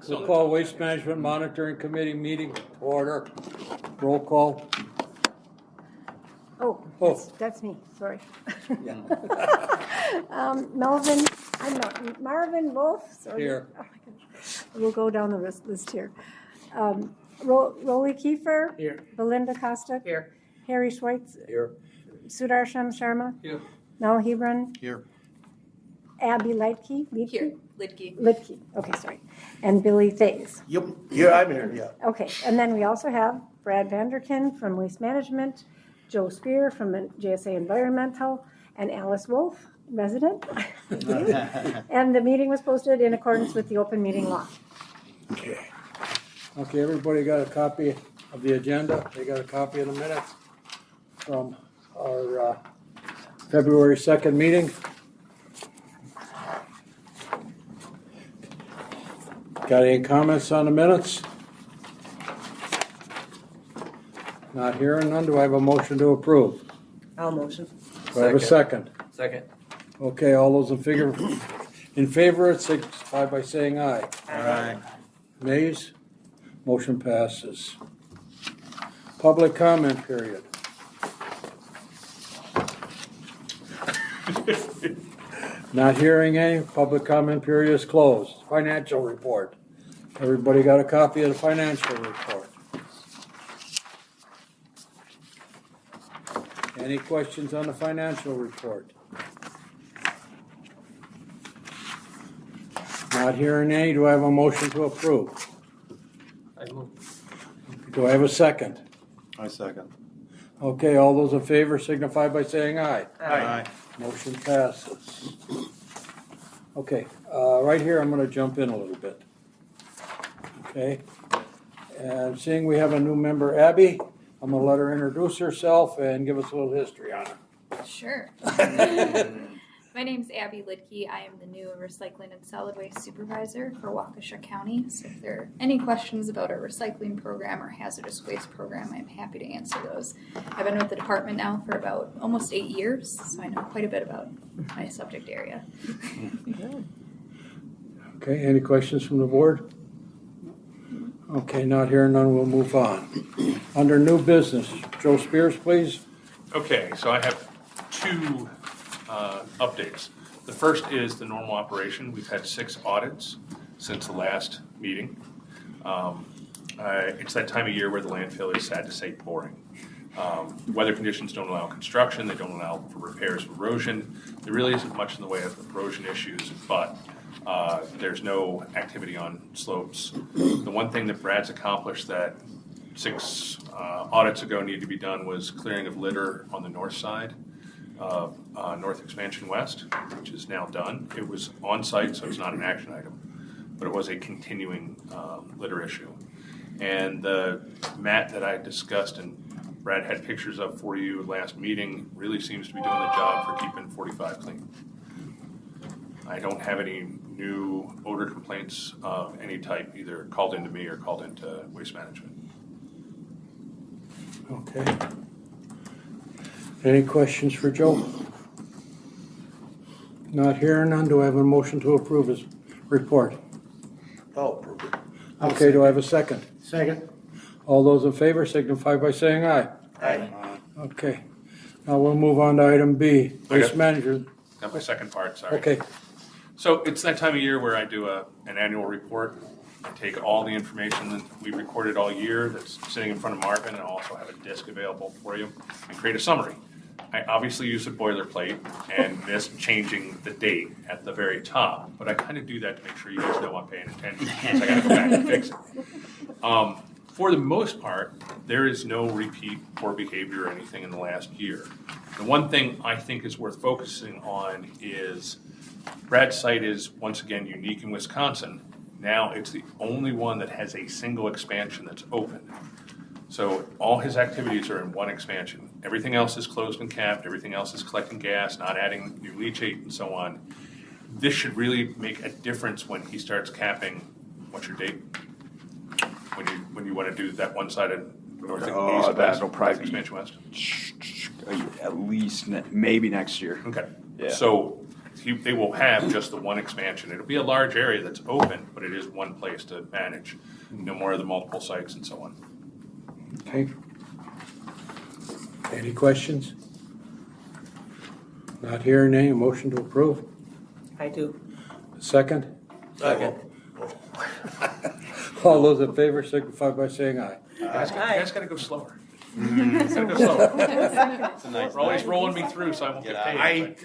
We'll call Waste Management Monitoring Committee meeting to order. Roll call. Oh, Oh. that's me, sorry. Yeah. Marvin Wolf, sorry. Here. Oh my goodness. We'll go down the list here. Rolly Kiefer. Here. Belinda Costa. Here. Harry Schweitz. Here. Sudarshan Sharma. Here. Mel Hebron. Here. Abby Lightke. Here, Lidke. Lidke, okay, sorry. And Billy Thays. Yep. Yeah, I'm here, yeah. Okay, and then we also have Brad Vanderkin from Waste Management, Joe Spear from JSA Environmental, and Alice Wolf, resident. And the meeting was posted in accordance with the open meeting law. Okay. Okay, everybody got a copy of the agenda? They got a copy of the minutes from our February 2nd meeting? Got any comments on the minutes? Not hearing none. Do I have a motion to approve? I'll motion. Do I have a second? Second. Okay, all those in favor, signify by saying aye. Aye. Nays? Motion passes. Public comment period. Not hearing any. Public comment period is closed. Financial report. Everybody got a copy of the financial report? Any questions on the financial report? Not hearing any. Do I have a motion to approve? I move. Do I have a second? I second. Okay, all those in favor signify by saying aye. Aye. Motion passes. Okay, right here I'm going to jump in a little bit. Okay, and seeing we have a new member, Abby, I'm going to let her introduce herself and give us a little history on her. Sure. My name's Abby Lidke. I am the new Recycling and Solid Waste Supervisor for Waukesha County. So if there are any questions about our recycling program or hazardous waste program, I'm happy to answer those. I've been with the department now for about almost 8 years, so I know quite a bit about my subject area. Okay, any questions from the board? Okay, not hearing none, we'll move on. Under new business, Joe Spears, please. Okay, so I have two updates. The first is the normal operation. We've had 6 audits since the last meeting. It's that time of year where the landfill is, sad to say, boring. Weather conditions don't allow construction. They don't allow for repairs of erosion. There really isn't much in the way of erosion issues, but there's no activity on slopes. The one thing that Brad's accomplished that 6 audits ago needed to be done was clearing of litter on the north side of North Expansion West, which is now done. It was on site, so it's not an action item, but it was a continuing litter issue. And the mat that I discussed and Brad had pictures of for you last meeting really seems to be doing the job for keeping 45 clean. I don't have any new odor complaints of any type, either called into me or called into Waste Management. Okay. Any questions for Joe? Not hearing none, do I have a motion to approve his report? I'll approve it. Okay, do I have a second? Second. All those in favor signify by saying aye. Aye. Okay, now we'll move on to item B, Waste Okay. Manager. Got my second part, sorry. Okay, So it's that time of year where I do an annual report. I take all the information that we recorded all year that's sitting in front of Marvin, and I also have a disk available for you, and create a summary. I obviously use a boilerplate and miss changing the date at the very top, but I kind of do that to make sure you guys know I'm paying attention, because I gotta go back and fix it. For the most part, there is no repeat poor behavior or anything in the last year. The one thing I think is worth focusing on is Brad's site is, once again, unique in Wisconsin. Now it's the only one that has a single expansion that's open. So all his activities are in one expansion. Everything else is closed and capped. Everything else is collecting gas, not adding new leachate and so on. This should really make a difference when he starts capping. What's your date? When you want to do that one side of North that'll probably be Expansion West? at least maybe next year. Okay. Yeah. So they will have just the one expansion. It'll be a large area that's open, but it is one place to manage, no more of the multiple sites and so on. Okay. Any questions? Not hearing any, motion to approve. I do. Second? Second. All those in favor signify by saying aye. You guys Aye. gotta go slower. You gotta go slower. It's a nice You're always rolling me through, so I won't get paid.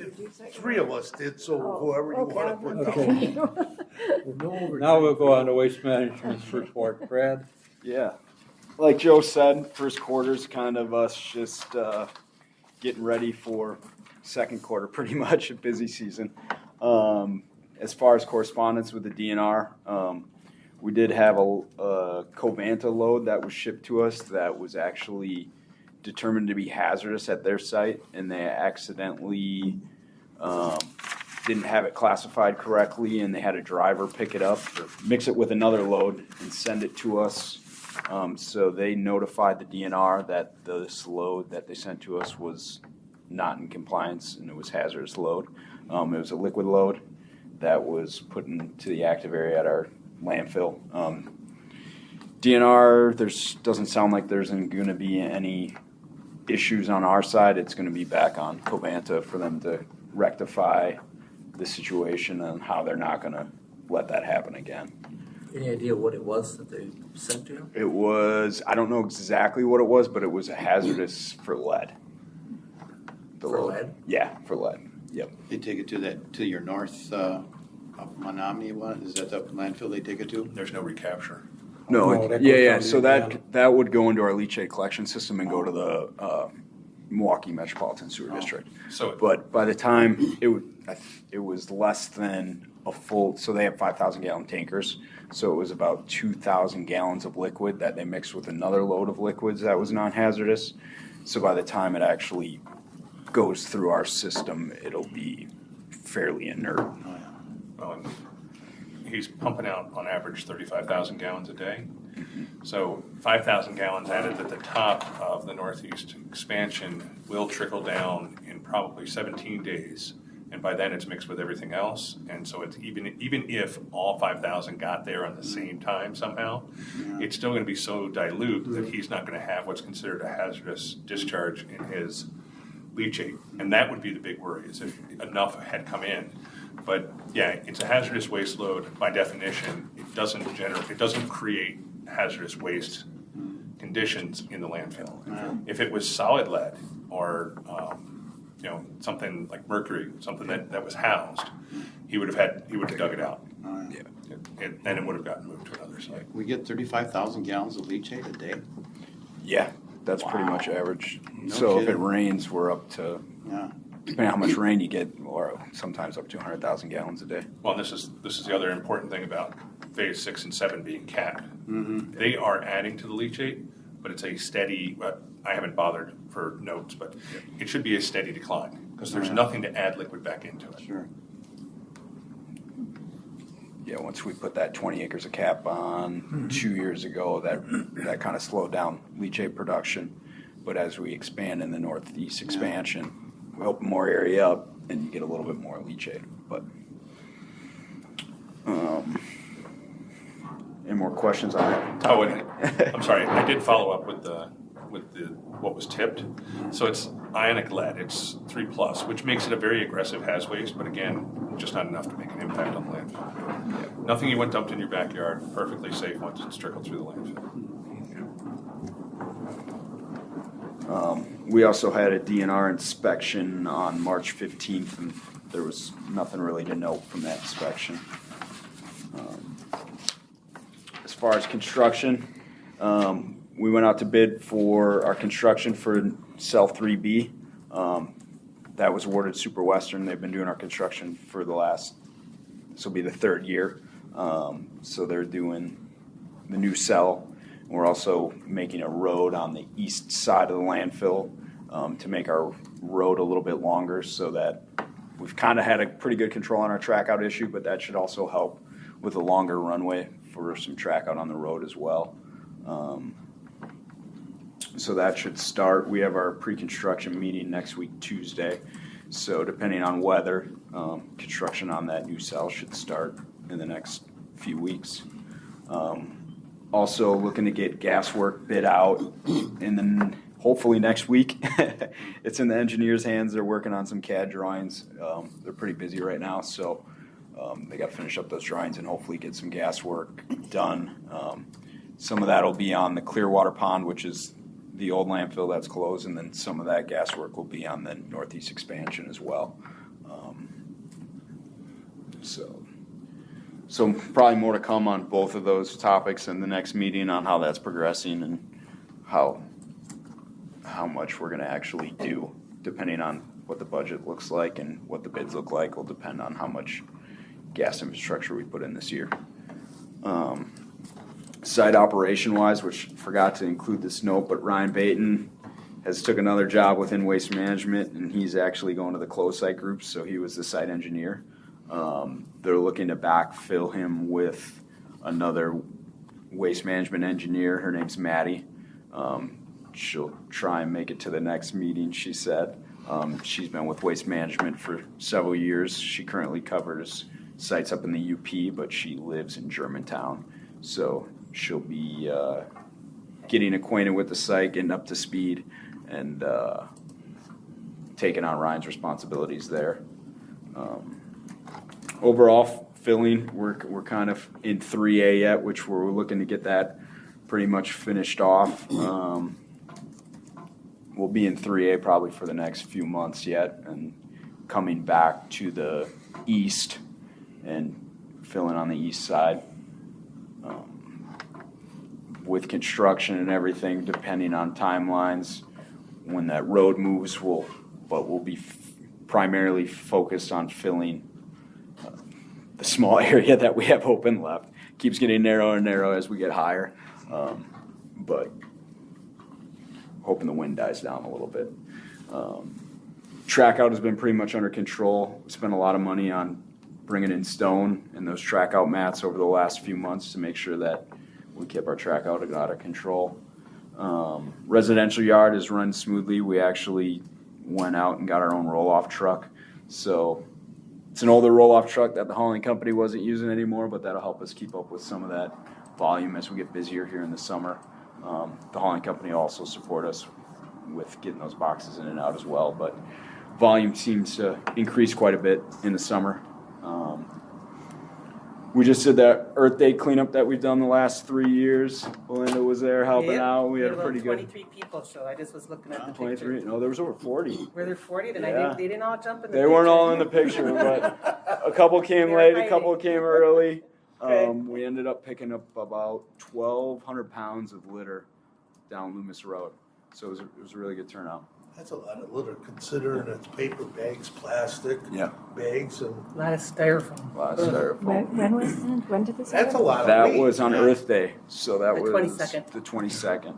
Three of us did, so whoever you Okay. want to put. Okay. Now we'll go on to Waste Management's report. Brad? Yeah. Like Joe said, first quarter's kind of us just getting ready for second quarter, pretty much a busy season. As far as correspondence with the DNR, we did have a Covanta load that was shipped to us that was actually determined to be hazardous at their site, and they accidentally didn't have it classified correctly, and they had a driver pick it up, or mix it with another load, and send it to us. So they notified the DNR that this load that they sent to us was not in compliance, and it was hazardous load. It was a liquid load that was put into the active area at our landfill. DNR, doesn't sound like there's going to be any issues on our side. It's going to be back on Covanta for them to rectify the situation and how they're not going to let that happen again. Any idea what it was that they sent to you? It was, I don't know exactly what it was, but it was a hazardous for lead. For lead? Yeah, for lead. Yep. They take it to your north, up Menominee one, is that the landfill they take it to? There's no recapture. No, No, that yeah, goes yeah. down to So Indiana. that would go into our leachate collection system and go to the Milwaukee Metropolitan Sewer District. So But by the time it was less than a full, so they have 5,000 gallon tankers. So it was about 2,000 gallons of liquid that they mixed with another load of liquids that was non-hazardous. So by the time it actually goes through our system, it'll be fairly inert. and he's pumping out on average 35,000 gallons a day. So 5,000 gallons added at the top of the Northeast expansion will trickle down in probably 17 days. And by then it's mixed with everything else. And so it's even if all 5,000 got there on the same time somehow, it's still going to be so dilute that he's not going to have what's considered a hazardous discharge in his leachate. And that would be the big worry, is if enough had come in. But yeah, it's a hazardous waste load by definition. It doesn't create hazardous waste conditions in the landfill. If it was solid lead or something like mercury, something that was housed, he would have dug it out. And it would have gotten moved to another site. We get 35,000 gallons of leachate a day? Yeah, that's pretty much average. No So if it kidding. rains, we're up to, Yeah. depending on how much rain you get, or sometimes up to 100,000 gallons a day. Well, this is the other important thing about phase 6 and 7 being capped. They are adding to the leachate, but it's a steady, I haven't bothered for notes, but it should be a steady decline because there's nothing to add liquid back into it. Sure. Yeah, once we put that 20 acres of cap on 2 years ago, that kind of slowed down leachate production. But as we expand in the Northeast expansion, we open more area up and you get a little bit more leachate. But any more questions on that? Oh, and I'm sorry, I did follow up with what was tipped. So it's ionic lead, it's 3+, which makes it a very aggressive haz waste, but again, just not enough to make an impact on the landfill. Nothing you want dumped in your backyard, perfectly safe once it's trickled through the landfill. We also had a DNR inspection on March 15th, and there was nothing really to note from that inspection. As far as construction, we went out to bid for our construction for Cell 3B. That was awarded Super Western. They've been doing our construction for this will be the third year. So they're doing the new cell. We're also making a road on the east side of the landfill to make our road a little bit longer, so that we've kind of had a pretty good control on our track out issue, but that should also help with a longer runway for some track out on the road as well. So that should start. We have our pre-construction meeting next week, Tuesday. So depending on weather, Construction on that new cell should start in the next few weeks. Also looking to get gas work bid out and then hopefully next week. It's in the engineers' hands. They're working on some CAD drawings. They're pretty busy right now, so they got to finish up those drawings and hopefully get some gas work done. Some of that will be on the Clearwater Pond, which is the old landfill that's closed, and then some of that gas work will be on the northeast expansion as well. So probably more to come on both of those topics in the next meeting on how that's progressing and how much we're going to actually do, depending on what the budget looks like and what the bids look like will depend on how much gas infrastructure we put in this year. Site operation wise, which forgot to include this note, but Ryan Baton has took another job within Waste Management, and he's actually going to the closed site group, so he was the site engineer. They're looking to backfill him with another waste management engineer. Her name's Maddie. She'll try and make it to the next meeting, she said. She's been with Waste Management for several years. She currently covers sites up in the UP, but she lives in Germantown. So she'll be getting acquainted with the site, getting up to speed, and taking on Ryan's responsibilities there. Overall, filling, we're kind of in 3A yet, which we're looking to get that pretty much finished off. We'll be in 3A probably for the next few months yet, and coming back to the east and filling on the east side. With construction and everything, depending on timelines, when that road moves, we'll be primarily focused on filling the small area that we have open left. Keeps getting narrower and narrower as we get higher, but hoping the wind dies down a little bit. Track out has been pretty much under control. We spent a lot of money on bringing in stone and those track out mats over the last few months to make sure that we kept our track out of control. Residential yard is running smoothly. We actually went out and got our own roll-off truck. So it's an older roll-off truck that the hauling company wasn't using anymore, but that'll help us keep up with some of that volume as we get busier here in the summer. The hauling company also support us with getting those boxes in and out as well, but volume seems to increase quite a bit in the summer. We just did that Earth Day cleanup that we've done the last 3 years. Belinda was there helping out. We had a pretty good. 23 people, so I just was looking at the 23? picture. No, there was over 40. Were there 40? Then Yeah. they didn't all jump in the They picture. weren't all in the picture, but a couple came They were late, a hiding. couple came early. Okay. We ended up picking up about 1,200 pounds of litter down Loomis Road. So it was a really good turnout. That's a lot of litter, considering it's paper bags, plastic Yeah. bags, and A lot of styrofoam. A lot of styrofoam. When did this that's a happen? lot of That weight. was on Earth Day, so that The was 22nd. the 22nd.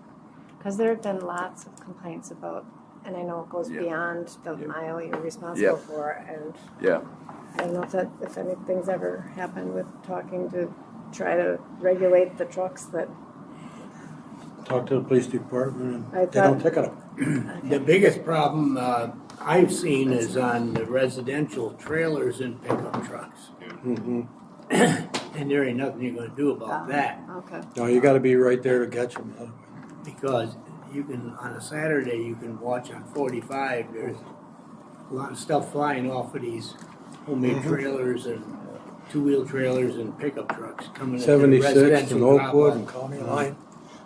Because there have been lots of complaints about, and I know it goes Yeah. beyond the Yeah. mile you're responsible Yeah. for, and Yeah. I don't know if anything's ever happened with talking to try to regulate the trucks that, Talk to the police department I and they don't thought- ticket them. The biggest problem I've seen is on the residential trailers and pickup trucks. Mm-hmm. And there ain't nothing you're gonna do about that, okay. No, you gotta be right there to catch them. because you can, on a Saturday, you can watch on 45, there's a lot of stuff flying off of these homemade trailers and two-wheel trailers and pickup trucks coming at the 76 residential and Oakwood and drop-off. County Line,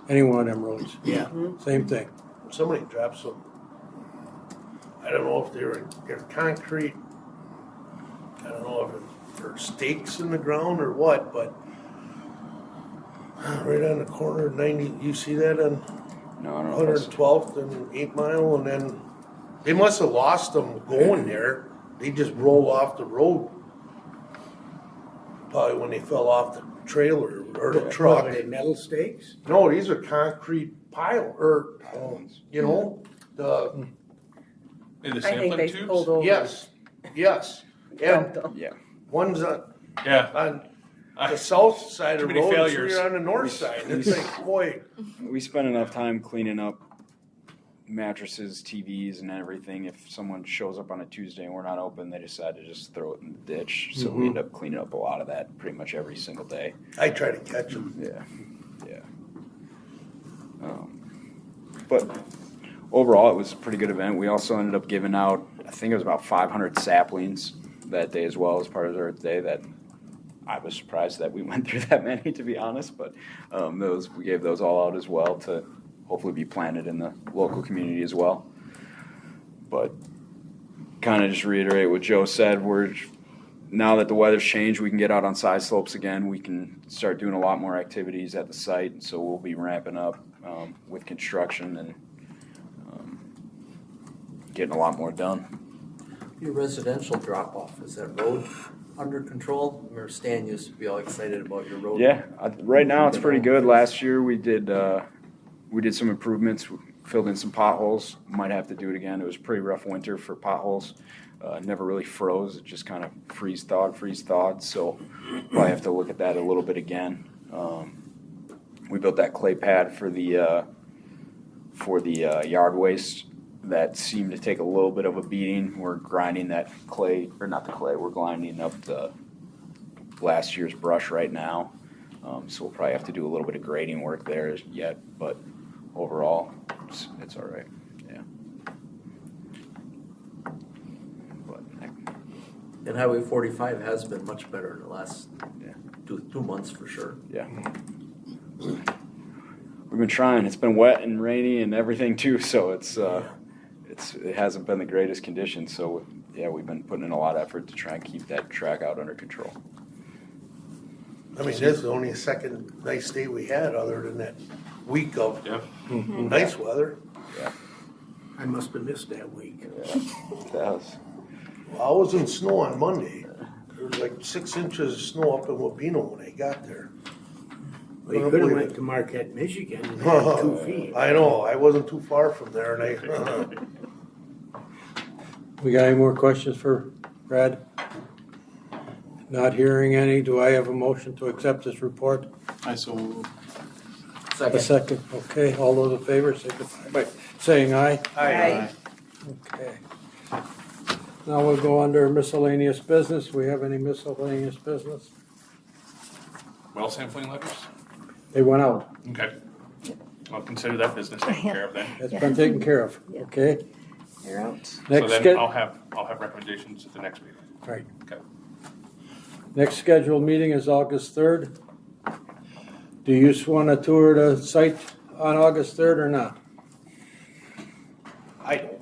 any one of them roads, Yeah. same thing. Somebody dropped some, I don't know if they're concrete, I don't know if it's for stakes in the ground or what, but right on the corner of 90, you see that on No, I don't know. If that's- 112th and 8 Mile, and then they must have lost them going there. They just rolled off the road. Probably when they fell off the trailer or the What, truck. are they metal stakes? No, these are concrete pile, or, you know, the, In the I think sampling they tubes? pulled over. yes, yes. And Dumped them. Yeah. one's on Yeah. the south side Too of the many road, failures. so you're on the north side. It's like, boy, We spent enough time cleaning up mattresses, TVs, and everything. If someone shows up on a Tuesday and we're not open, they decide to just throw it in the ditch. So we end up cleaning up a lot of that pretty much every single day. I try to catch them. Yeah. But overall, it was a pretty good event. We also ended up giving out, I think it was about 500 saplings that day as well as part of Earth Day. That I was surprised that we went through that many, to be honest. But we gave those all out as well to hopefully be planted in the local community as well. But kind of just reiterate what Joe said, now that the weather's changed, we can get out on side slopes again. We can start doing a lot more activities at the site, so we'll be ramping up with construction and getting a lot more done. Your residential drop-off, is that road under control? I remember Stan used to be all excited about your road. Yeah, right now it's pretty good. Last year we did some improvements, we filled in some potholes. Might have to do it again. It was a pretty rough winter for potholes. Never really froze. It just kind of freeze thawed. So probably have to look at that a little bit again. We built that clay pad for the yard waste. That seemed to take a little bit of a beating. We're grinding that clay, or not the clay. We're grinding up the last year's brush right now. So we'll probably have to do a little bit of grading work there yet. But overall, it's all right. Yeah. And Highway 45 has been much better in the last two months for sure. Yeah. We've been trying. It's been wet and rainy and everything too, so it hasn't been the greatest conditions. So yeah, we've been putting in a lot of effort to try and keep that track out under control. I mean, this is only a second nice day we had other than that week of nice weather. Yeah. I must have missed that week. That was. Well, I was in snow on Monday. There was like 6 inches of snow up in Wabeno when I got there. Well, you could have went to Marquette, Michigan and had 2 feet. I know, I wasn't too far from there and We got any more questions for Brad? Not hearing any. Do I have a motion to accept this report? I so A second. Okay, all those in favor, signify by saying aye. Aye. Okay. Now we'll go under miscellaneous business. We have any miscellaneous business? Well sampling letters? They went out. Okay. I'll consider that business taken care of then. It's been taken care of, Yeah. okay? They're out. So Next then sched- I'll have recommendations at the next meeting. Right. Okay. Next scheduled meeting is August 3rd. Do you want to tour the site on August 3rd or not? I don't.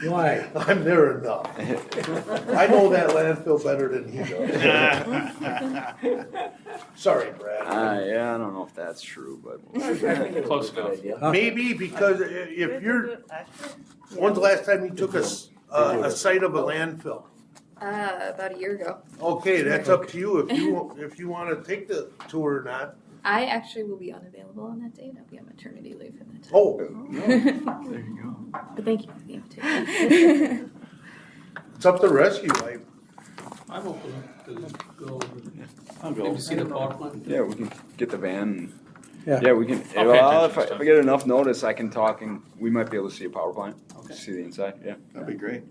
Why? I'm there enough. I know that landfill better than he does. Sorry, Brad. Yeah, I don't know if that's true, but Close enough. Huh? Maybe because if you're, when's the last time you took a site of a landfill? About a year ago. Okay, that's up to you if you want to take the tour or not. I actually will be unavailable on that date. I'll be on maternity leave for that time. Oh, there you go. But thank you for the invitation. it's up to rescue. I'm open to go I'll go. maybe see the power plant. Yeah, we can get the van. Yeah. Yeah, we can. I'll pay Well, attention if to I get enough notice, I can talk, and we might be able to see a power plant. Okay. See the inside. Yeah, that'd be great.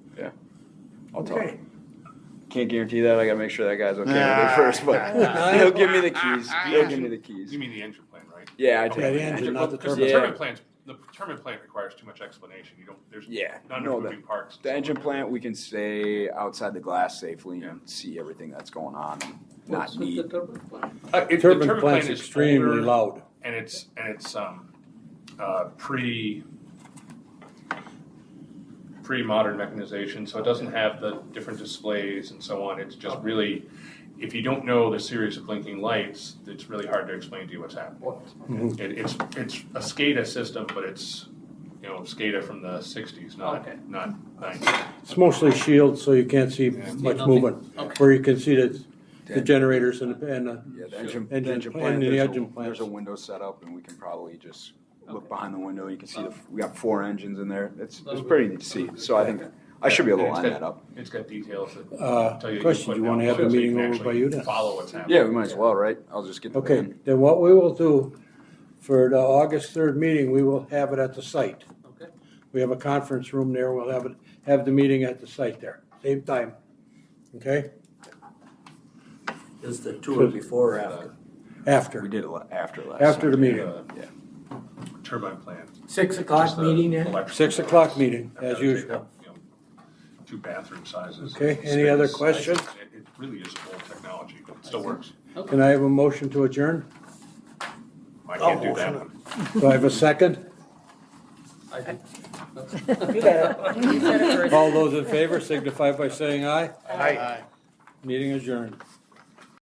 I'll talk. Okay. Can't guarantee that. I gotta make sure that guy's okay with it first, but he'll give me the keys. He'll give me the keys. You mean the engine plan, right? Yeah, I Yeah, do. the engine, not the Because turbine. the Yeah. turbine plant requires too much explanation. You don't, there's Yeah, not no, enough moving parts. The engine plant, we can stay outside the glass safely Yeah. and see everything that's going on. And What's not with the need. turbine plant? The Turbine plant's is extremely older, loud. and it's pre-modern mechanization, so it doesn't have the different displays and so on. It's just really, if you don't know the series of blinking lights, it's really hard to explain to you what's happening. It's a SCADA system, but it's SCADA from the '60s, not Okay. not '90s. It's mostly shielded, so you can't see Yeah. much Nothing. movement. Okay. Where you can see the generators and the Yeah, the engine plant. and the There's engine a plants. window set up, and we can probably just look Okay. behind the window. You can see we got 4 engines in there. It's pretty neat to see. So I think I should be able to And line that up. It's got details that tell you. Question, do you want to have the meeting over by you then? Follow what's happening. Yeah, we might as well, right? I'll just get the Okay, van. then what we will do For the August 3rd meeting, we will have it at the site. Okay. We have a conference room there, we'll have the meeting at the site there, same time. Okay? Is the tour before or after? After, We did it after last. after the meeting. Turbine plant. 6 o'clock Just the meeting then? electrical 6 o'clock parts. meeting, I've as gotta take usual. up, 2 bathroom sizes. Okay, any other space questions? sizes. It really is old technology, but it still works. Can I have a motion to adjourn? I can't do that one. Do I have a second? I did. You got it. You said it first. All those in favor signify by saying aye. Aye. Meeting adjourned.